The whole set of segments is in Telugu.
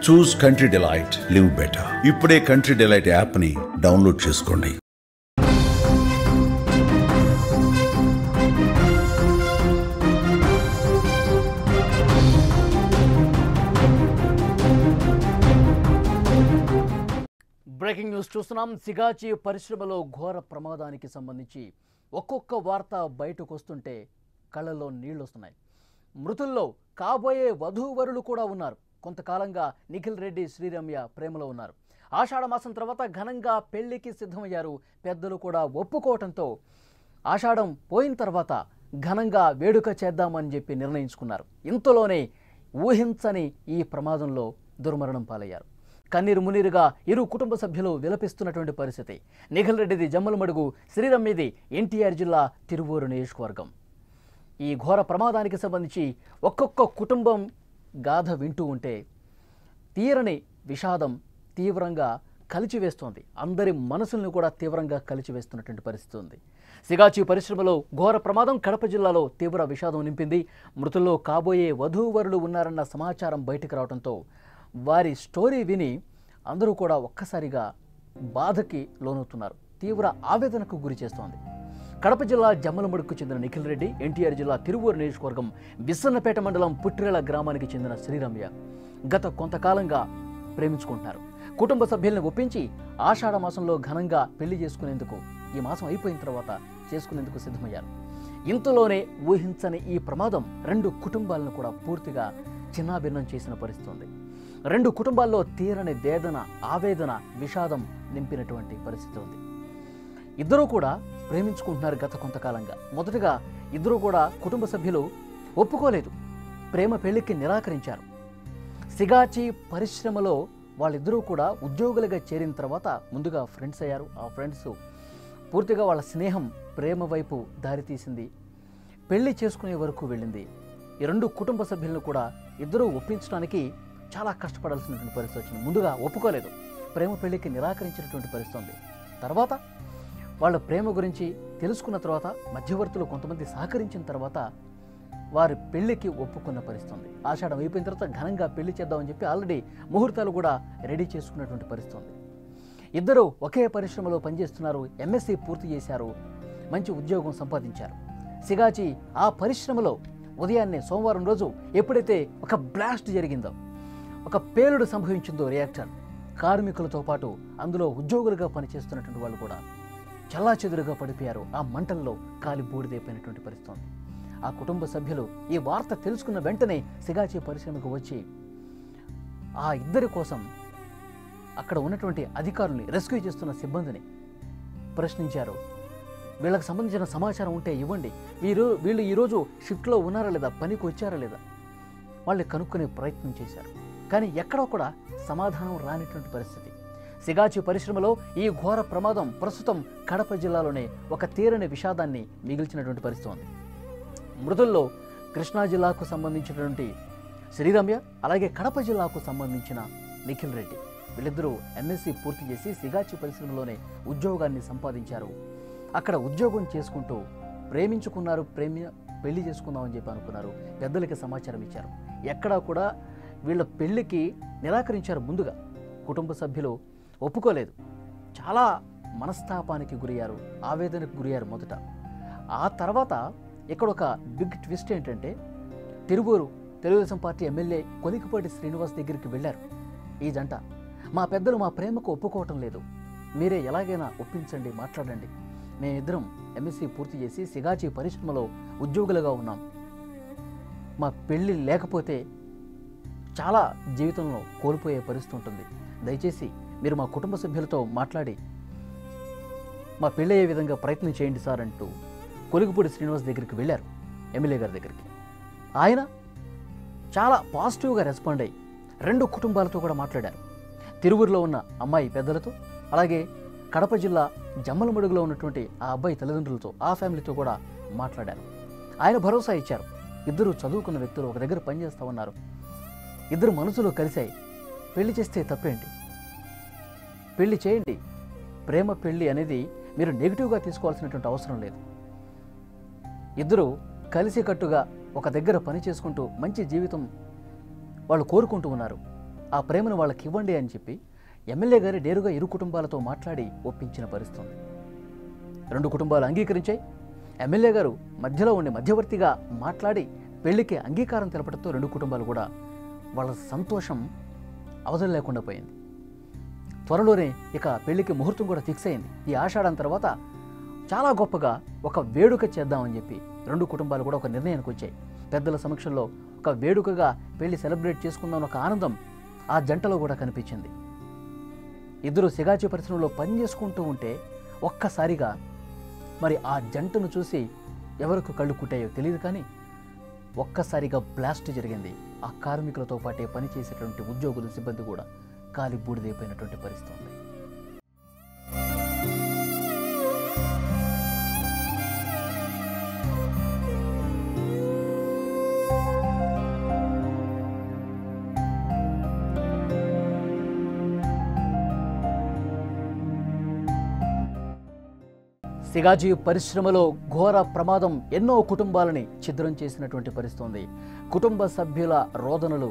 చూస్ కంట్రీ డిలైట్, లివ్ బెటర్. ఇప్పుడే కంట్రీ డిలైట్ యాప్ని డౌన్లోడ్ చేసుకోండి. బ్రేకింగ్ న్యూస్ చూస్తున్నాం. సిగాచి పరిశ్రమలో ఘోర ప్రమాదానికి సంబంధించి ఒక్కొక్క వార్త బయటకు వస్తుంటే కళ్ళల్లో నీళ్లు వస్తున్నాయి. మృతుల్లో కాబోయే వధూవరులు కూడా ఉన్నారు. కొంతకాలంగా నిఖిల్ రెడ్డి, శ్రీరమ్య ప్రేమలో ఉన్నారు. ఆషాఢ మాసం తర్వాత ఘనంగా పెళ్లికి సిద్ధమయ్యారు. పెద్దలు కూడా ఒప్పుకోవటంతో ఆషాఢం పోయిన తర్వాత ఘనంగా వేడుక చేద్దామని చెప్పి నిర్ణయించుకున్నారు. ఇంతలోనే ఊహించని ఈ ప్రమాదంలో దుర్మరణం పాలయ్యారు. కన్నీరు మునీరుగా ఇరు కుటుంబ సభ్యులు విలపిస్తున్నటువంటి పరిస్థితి. నిఖిల్ రెడ్డిది జమ్మలమడుగు, శ్రీరమ్యది ఎన్టీఆర్ జిల్లా తిరువూరు నియోజకవర్గం. ఈ ఘోర ప్రమాదానికి సంబంధించి ఒక్కొక్క కుటుంబం గాథ వింటూ ఉంటే తీరని విషాదం తీవ్రంగా కలిచివేస్తోంది. అందరి మనసులను కూడా తీవ్రంగా కలిచివేస్తున్నటువంటి పరిస్థితి ఉంది. సిగాచి పరిశ్రమలో ఘోర ప్రమాదం కడప జిల్లాలో తీవ్ర విషాదం నింపింది. మృతుల్లో కాబోయే వధూవరులు ఉన్నారన్న సమాచారం బయటకు రావడంతో వారి స్టోరీ విని అందరూ కూడా ఒక్కసారిగా బాధకి లోనవుతున్నారు. తీవ్ర ఆవేదనకు గురి చేస్తోంది. కడప జిల్లా జమ్మలమడుగుకు చెందిన నిఖిల్ రెడ్డి, ఎన్టీఆర్ జిల్లా తిరువూరు నియోజకవర్గం బిస్సన్నపేట మండలం పుట్టిరేల గ్రామానికి చెందిన శ్రీరమ్య గత కొంతకాలంగా ప్రేమించుకుంటున్నారు. కుటుంబ సభ్యులను ఒప్పించి ఆషాఢ మాసంలో ఘనంగా పెళ్లి చేసుకునేందుకు, ఈ మాసం అయిపోయిన తర్వాత చేసుకునేందుకు సిద్ధమయ్యారు. ఇంతలోనే ఊహించని ఈ ప్రమాదం రెండు కుటుంబాలను కూడా పూర్తిగా చిన్నాభిన్నం చేసిన పరిస్థితి ఉంది. రెండు కుటుంబాల్లో తీరని వేదన, ఆవేదన, విషాదం నింపినటువంటి పరిస్థితి ఉంది. ఇద్దరూ కూడా ప్రేమించుకుంటున్నారు గత కొంతకాలంగా. మొదటగా ఇద్దరు కూడా కుటుంబ సభ్యులు ఒప్పుకోలేదు, ప్రేమ పెళ్లికి నిరాకరించారు. సిగాచి పరిశ్రమలో వాళ్ళిద్దరూ కూడా ఉద్యోగులుగా చేరిన తర్వాత ముందుగా ఫ్రెండ్స్ అయ్యారు. ఆ ఫ్రెండ్స్ పూర్తిగా వాళ్ళ స్నేహం ప్రేమ వైపు దారితీసింది. పెళ్లి చేసుకునే వరకు వెళ్ళింది. ఈ రెండు కుటుంబ సభ్యులను కూడా ఇద్దరూ ఒప్పించడానికి చాలా కష్టపడాల్సినటువంటి పరిస్థితి వచ్చింది. ముందుగా ఒప్పుకోలేదు, ప్రేమ పెళ్లికి నిరాకరించినటువంటి పరిస్థితి ఉంది. తర్వాత వాళ్ళ ప్రేమ గురించి తెలుసుకున్న తర్వాత మధ్యవర్తులు కొంతమంది సహకరించిన తర్వాత వారి పెళ్లికి ఒప్పుకున్న పరిస్థితి ఉంది. ఆషాఢం అయిపోయిన తర్వాత ఘనంగా పెళ్లి చేద్దామని చెప్పి ఆల్రెడీ ముహూర్తాలు కూడా రెడీ చేసుకున్నటువంటి పరిస్థితి ఉంది. ఇద్దరు ఒకే పరిశ్రమలో పనిచేస్తున్నారు. ఎంఎస్సీ పూర్తి చేశారు, మంచి ఉద్యోగం సంపాదించారు. సిగాచి ఆ పరిశ్రమలో ఉదయాన్నే సోమవారం రోజు ఎప్పుడైతే ఒక బ్లాస్ట్ జరిగిందో, ఒక పేలుడు సంభవించిందో రియాక్టర్, కార్మికులతో పాటు అందులో ఉద్యోగులుగా పనిచేస్తున్నటువంటి వాళ్ళు కూడా చల్లాచెదురుగా పడిపోయారు. ఆ మంటల్లో కాలి బూడిదైపోయినటువంటి పరిస్థితి ఉంది. ఆ కుటుంబ సభ్యులు ఈ వార్త తెలుసుకున్న వెంటనే సిగాచి పరిశ్రమకు వచ్చి ఆ ఇద్దరి కోసం అక్కడ ఉన్నటువంటి అధికారుల్ని, రెస్క్యూ చేస్తున్న సిబ్బందిని ప్రశ్నించారు. వీళ్ళకి సంబంధించిన సమాచారం ఉంటే ఇవ్వండి, వీళ్ళు ఈరోజు షిఫ్ట్లో ఉన్నారా లేదా, పనికి వచ్చారా లేదా, వాళ్ళు కనుక్కునే ప్రయత్నం చేశారు. కానీ ఎక్కడో కూడా సమాధానం రానిటువంటి పరిస్థితి. సిగాచి పరిశ్రమలో ఈ ఘోర ప్రమాదం ప్రస్తుతం కడప జిల్లాలోనే ఒక తీరని విషాదాన్ని మిగిల్చినటువంటి పరిస్థితి ఉంది. మృతుల్లో కృష్ణా జిల్లాకు సంబంధించినటువంటి శ్రీరమ్య, అలాగే కడప జిల్లాకు సంబంధించిన నిఖిల్ రెడ్డి, వీళ్ళిద్దరూ ఎంఎస్సీ పూర్తి చేసి సిగాచి పరిశ్రమలోనే ఉద్యోగాన్ని సంపాదించారు. అక్కడ ఉద్యోగం చేసుకుంటూ ప్రేమించుకున్నారు, పెళ్లి చేసుకుందామని చెప్పి అనుకున్నారు. పెద్దలకి సమాచారం ఇచ్చారు. ఎక్కడా కూడా వీళ్ళ పెళ్లికి నిరాకరించారు. ముందుగా కుటుంబ సభ్యులు ఒప్పుకోలేదు. చాలా మనస్తాపానికి గురయ్యారు, ఆవేదనకు గురయ్యారు మొదట. ఆ తర్వాత ఇక్కడ ఒక బిగ్ ట్విస్ట్ ఏంటంటే, తిరువూరు తెలుగుదేశం పార్టీ ఎమ్మెల్యే కొలికిపాటి శ్రీనివాస్ దగ్గరికి వెళ్ళారు ఈ జంట. మా పెద్దలు మా ప్రేమకు ఒప్పుకోవటం లేదు, మీరే ఎలాగైనా ఒప్పించండి, మాట్లాడండి. మేమిద్దరం ఎంఎస్సీ పూర్తి చేసి సిగాచి పరిశ్రమలో ఉద్యోగులుగా ఉన్నాం. మా పెళ్ళి లేకపోతే చాలా జీవితంలో కోల్పోయే పరిస్థితి ఉంటుంది. దయచేసి మీరు మా కుటుంబ సభ్యులతో మాట్లాడి మా పెళ్ళి అయ్యే విధంగా ప్రయత్నం చేయండి సార్ అంటూ కొలికిపూడి శ్రీనివాస్ దగ్గరికి వెళ్ళారు, ఎమ్మెల్యే గారి దగ్గరికి. ఆయన చాలా పాజిటివ్గా రెస్పాండ్ అయ్యి రెండు కుటుంబాలతో కూడా మాట్లాడారు. తిరువూరులో ఉన్న అమ్మాయి పెద్దలతో, అలాగే కడప జిల్లా జమ్మలమడుగులో ఉన్నటువంటి ఆ అబ్బాయి తల్లిదండ్రులతో, ఆ ఫ్యామిలీతో కూడా మాట్లాడారు. ఆయన భరోసా ఇచ్చారు. ఇద్దరు చదువుకున్న వ్యక్తులు ఒక దగ్గర పనిచేస్తూ ఉన్నారు. ఇద్దరు మనసులో కలిశాయి. పెళ్లి చేస్తే తప్పేంటి, పెళ్లి చేయండి. ప్రేమ పెళ్లి అనేది మీరు నెగిటివ్గా తీసుకోవాల్సినటువంటి అవసరం లేదు. ఇద్దరు కలిసికట్టుగా ఒక దగ్గర పని చేసుకుంటూ మంచి జీవితం వాళ్ళు కోరుకుంటూ ఉన్నారు. ఆ ప్రేమను వాళ్ళకి ఇవ్వండి అని చెప్పి ఎమ్మెల్యే గారు నేరుగా ఇరు కుటుంబాలతో మాట్లాడి ఒప్పించిన పరిస్థితి. 2 కుటుంబాలు అంగీకరించాయి. ఎమ్మెల్యే గారు మధ్యలో ఉండి మధ్యవర్తిగా మాట్లాడి పెళ్లికి అంగీకారం తెలపడంతో 2 కుటుంబాలు కూడా వాళ్ళ సంతోషం అవధులు లేకుండా పోయింది. త్వరలోనే ఇక పెళ్లికి ముహూర్తం కూడా ఫిక్స్ అయింది. ఈ ఆషాఢం తర్వాత చాలా గొప్పగా ఒక వేడుక చేద్దామని చెప్పి 2 కుటుంబాలు కూడా ఒక నిర్ణయానికి వచ్చాయి. పెద్దల సమక్షంలో ఒక వేడుకగా పెళ్లి సెలబ్రేట్ చేసుకుందాం ఒక ఆనందం ఆ జంటలో కూడా కనిపించింది. ఇద్దరు సిగాచి పరిశ్రమలో పని చేసుకుంటూ ఉంటే ఒక్కసారిగా మరి ఆ జంటను చూసి ఎవరికి కళ్ళు కుట్టాయో తెలియదు, కానీ ఒక్కసారిగా బ్లాస్ట్ జరిగింది. ఆ కార్మికులతో పాటే పనిచేసేటువంటి ఉద్యోగులు, సిబ్బంది కూడా కాలి బూడిదైపోయినటువంటి పరిస్థితి ఉంది. సిగాజీ పరిశ్రమలో ఘోర ప్రమాదం ఎన్నో కుటుంబాలని ఛిద్రం చేసినటువంటి పరిస్థితి ఉంది. కుటుంబ సభ్యుల రోదనలు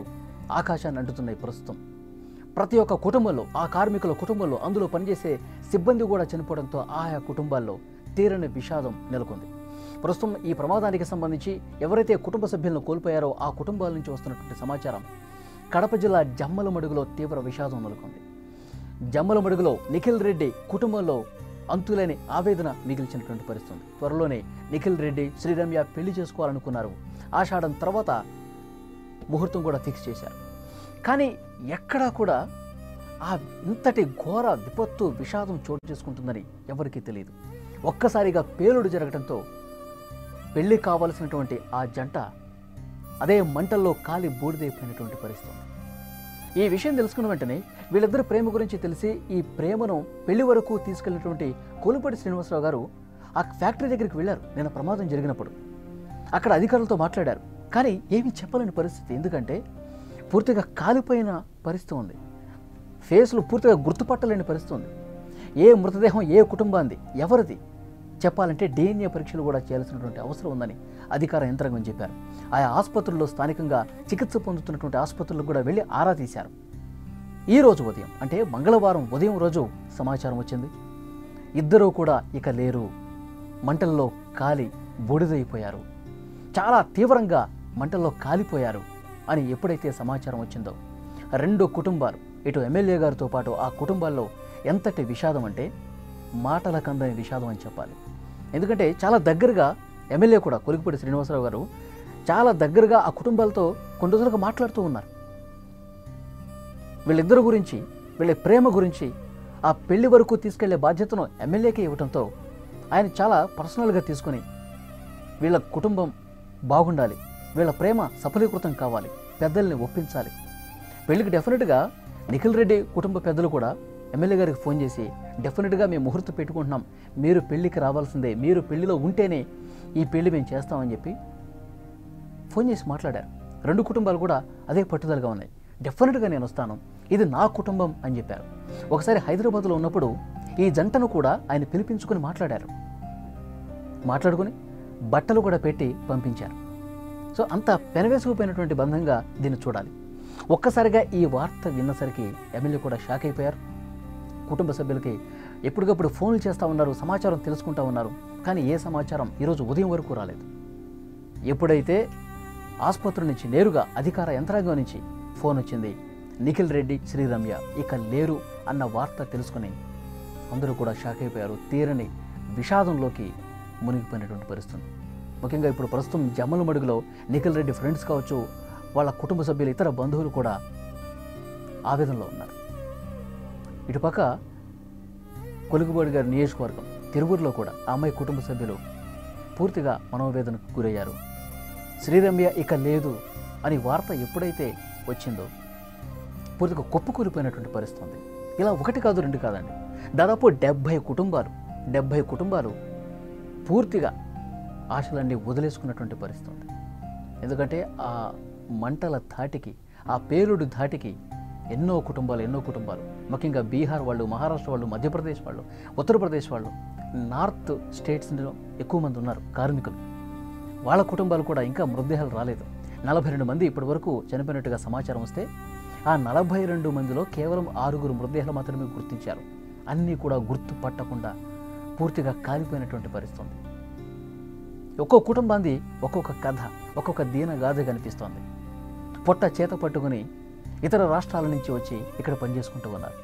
ఆకాశాన్ని అంటుతున్నాయి ప్రస్తుతం. ప్రతి ఒక్క కుటుంబంలో, ఆ కార్మికుల కుటుంబంలో, అందులో పనిచేసే సిబ్బంది కూడా చనిపోవడంతో ఆయా కుటుంబాల్లో తీరని విషాదం నెలకొంది. ప్రస్తుతం ఈ ప్రమాదానికి సంబంధించి ఎవరైతే కుటుంబ సభ్యులను కోల్పోయారో ఆ కుటుంబాల నుంచి వస్తున్నటువంటి సమాచారం కడప జిల్లా జమ్మలమడుగులో తీవ్ర విషాదం నెలకొంది. జమ్మలమడుగులో నిఖిల్ రెడ్డి కుటుంబంలో అంతులేని ఆవేదన మిగిల్చినటువంటి పరిస్థితి. త్వరలోనే నిఖిల్ రెడ్డి, శ్రీరమ్య పెళ్లి చేసుకోవాలనుకున్నారు. ఆషాఢం తర్వాత ముహూర్తం కూడా ఫిక్స్ చేశారు. కానీ ఎక్కడా కూడా ఆ ఇంతటి ఘోర విపత్తు, విషాదం చోటు చేసుకుంటుందని ఎవరికీ తెలియదు. ఒక్కసారిగా పేలుడు జరగడంతో పెళ్లి కావలసినటువంటి ఆ జంట అదే మంటల్లో కాలి బూడిదైపోయినటువంటి పరిస్థితి. ఈ విషయం తెలుసుకున్న వెంటనే వీళ్ళిద్దరు ప్రేమ గురించి తెలిసి ఈ ప్రేమను పెళ్లి వరకు తీసుకెళ్లినటువంటి కోలుపడి శ్రీనివాసరావు గారు ఆ ఫ్యాక్టరీ దగ్గరికి వెళ్ళారు. నిన్న ప్రమాదం జరిగినప్పుడు అక్కడ అధికారులతో మాట్లాడారు. కానీ ఏమీ చెప్పలేని పరిస్థితి. ఎందుకంటే పూర్తిగా కాలిపోయిన పరిస్థితి ఉంది. ఫేస్లు పూర్తిగా గుర్తుపట్టలేని పరిస్థితి ఉంది. ఏ మృతదేహం ఏ కుటుంబాంది, ఎవరిది చెప్పాలంటే DNA పరీక్షలు కూడా చేయాల్సినటువంటి అవసరం ఉందని అధికార యంత్రాంగం చెప్పారు. ఆయా ఆసుపత్రుల్లో స్థానికంగా చికిత్స పొందుతున్నటువంటి ఆసుపత్రులకు కూడా వెళ్ళి ఆరా తీశారు. ఈ రోజు ఉదయం అంటే మంగళవారం ఉదయం రోజు సమాచారం వచ్చింది. ఇద్దరూ కూడా ఇక లేరు, మంటల్లో కాలి బూడిదైపోయారు, చాలా తీవ్రంగా మంటల్లో కాలిపోయారు అని ఎప్పుడైతే సమాచారం వచ్చిందో 2 కుటుంబాలు, ఇటు ఎమ్మెల్యే గారితో పాటు ఆ కుటుంబాల్లో ఎంతటి విషాదం అంటే మాటల కందని విషాదం అని చెప్పాలి. ఎందుకంటే చాలా దగ్గరగా ఎమ్మెల్యే కూడా కొలికిపూడి శ్రీనివాసరావు గారు చాలా దగ్గరగా ఆ కుటుంబాలతో కొన్ని రోజులుగా మాట్లాడుతూ ఉన్నారు. వీళ్ళిద్దరు గురించి, వీళ్ళ ప్రేమ గురించి, ఆ పెళ్లి వరకు తీసుకెళ్లే బాధ్యతను ఎమ్మెల్యేకే ఇవ్వడంతో ఆయన చాలా పర్సనల్గా తీసుకుని వీళ్ళ కుటుంబం బాగుండాలి, వీళ్ళ ప్రేమ సఫలీకృతం కావాలి, పెద్దల్ని ఒప్పించాలి. పెళ్లికి డెఫినెట్గా నిఖిల్ రెడ్డి కుటుంబ పెద్దలు కూడా ఎమ్మెల్యే గారికి ఫోన్ చేసి డెఫినెట్గా మేము ముహూర్తం పెట్టుకుంటున్నాం, మీరు పెళ్లికి రావాల్సిందే, మీరు పెళ్లిలో ఉంటేనే ఈ పెళ్లి మేము చేస్తామని చెప్పి ఫోన్ చేసి మాట్లాడారు. 2 కుటుంబాలు కూడా అదే పట్టుదలగా ఉన్నాయి. డెఫినెట్గా నేను వస్తాను, ఇది నా కుటుంబం అని చెప్పారు. ఒకసారి హైదరాబాద్లో ఉన్నప్పుడు ఈ జంటను కూడా ఆయన పిలిపించుకొని మాట్లాడారు. మాట్లాడుకుని బట్టలు కూడా పెట్టి పంపించారు. సో అంత పెనవేసుకుపోయినటువంటి బంధంగా దీన్ని చూడాలి. ఒక్కసారిగా ఈ వార్త విన్నసరికి ఎమ్మెల్యే కూడా షాక్ అయిపోయారు. కుటుంబ సభ్యులకి ఎప్పటికప్పుడు ఫోన్లు చేస్తూ ఉన్నారు, సమాచారం తెలుసుకుంటూ ఉన్నారు. కానీ ఏ సమాచారం ఈరోజు ఉదయం వరకు రాలేదు. ఎప్పుడైతే ఆసుపత్రి నుంచి నేరుగా అధికార యంత్రాంగం నుంచి ఫోన్ వచ్చింది, నిఖిల్ రెడ్డి, శ్రీరమ్య ఇక లేరు అన్న వార్త తెలుసుకుని అందరూ కూడా షాక్ అయిపోయారు. తీరని విషాదంలోకి మునిగిపోయినటువంటి పరిస్థితి. ముఖ్యంగా ఇప్పుడు ప్రస్తుతం జమ్మలమడుగులో నిఖిల్ రెడ్డి ఫ్రెండ్స్ కావచ్చు, వాళ్ళ కుటుంబ సభ్యులు, ఇతర బంధువులు కూడా ఆవేదనలో ఉన్నారు. ఇటుపక్క కొలుగుబోడి గారి నియోజకవర్గం తిరువూరులో కూడా ఆ అమ్మాయి కుటుంబ సభ్యులు పూర్తిగా మనోవేదనకు గురయ్యారు. శ్రీరమ్య ఇక లేదు అని వార్త ఎప్పుడైతే వచ్చిందో పూర్తిగా కుప్పకూలిపోయినటువంటి పరిస్థితి ఉంది. ఇలా 1 కాదు 2 కాదండి, దాదాపు 70 కుటుంబాలు పూర్తిగా ఆశలన్నీ వదిలేసుకున్నటువంటి పరిస్థితి ఉంది. ఎందుకంటే ఆ మంటల ధాటికి, ఆ పేలుడు ధాటికి ఎన్నో కుటుంబాలు ముఖ్యంగా బీహార్ వాళ్ళు, మహారాష్ట్ర వాళ్ళు, మధ్యప్రదేశ్ వాళ్ళు, ఉత్తరప్రదేశ్ వాళ్ళు, నార్త్ స్టేట్స్లో ఎక్కువ మంది ఉన్నారు కార్మికులు. వాళ్ళ కుటుంబాలు కూడా ఇంకా మృతదేహాలు రాలేదు. 42 మంది ఇప్పటి వరకు చనిపోయినట్టుగా సమాచారం వస్తే ఆ 42 మందిలో కేవలం 6 మృతదేహాలు మాత్రమే గుర్తించారు. అన్నీ కూడా గుర్తు పట్టకుండా పూర్తిగా కాలిపోయినటువంటి పరిస్థితి ఉంది. ఒక్కొక్క కుటుంబాన్ని ఒక్కొక్క కథ, ఒక్కొక్క దీనగాథ కనిపిస్తోంది. పొట్ట చేత పట్టుకుని ఇతర రాష్ట్రాల నుంచి వచ్చి ఇక్కడ పనిచేసుకుంటూ ఉన్నారు.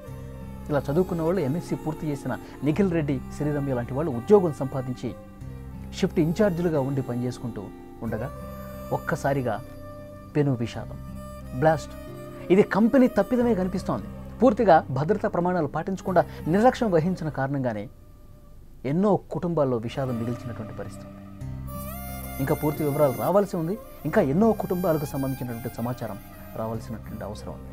ఇలా చదువుకున్న వాళ్ళు, ఎంఎస్సీ పూర్తి చేసిన నిఖిల్ రెడ్డి, శ్రీరమ్య లాంటి వాళ్ళు ఉద్యోగం సంపాదించి షిఫ్ట్ ఇన్ఛార్జీలుగా ఉండి పనిచేసుకుంటూ ఉండగా ఒక్కసారిగా పెను విషాదం, బ్లాస్ట్. ఇది కంపెనీ తప్పిదమే కనిపిస్తోంది. పూర్తిగా భద్రతా ప్రమాణాలు పాటించకుండా నిర్లక్ష్యం వహించిన కారణంగానే ఎన్నో కుటుంబాల్లో విషాదం మిగిల్చినటువంటి పరిస్థితి. ఇంకా పూర్తి వివరాలు రావాల్సి ఉంది. ఇంకా ఎన్నో కుటుంబాలకు సంబంధించినటువంటి సమాచారం రావాల్సినటువంటి అవసరం ఉంది.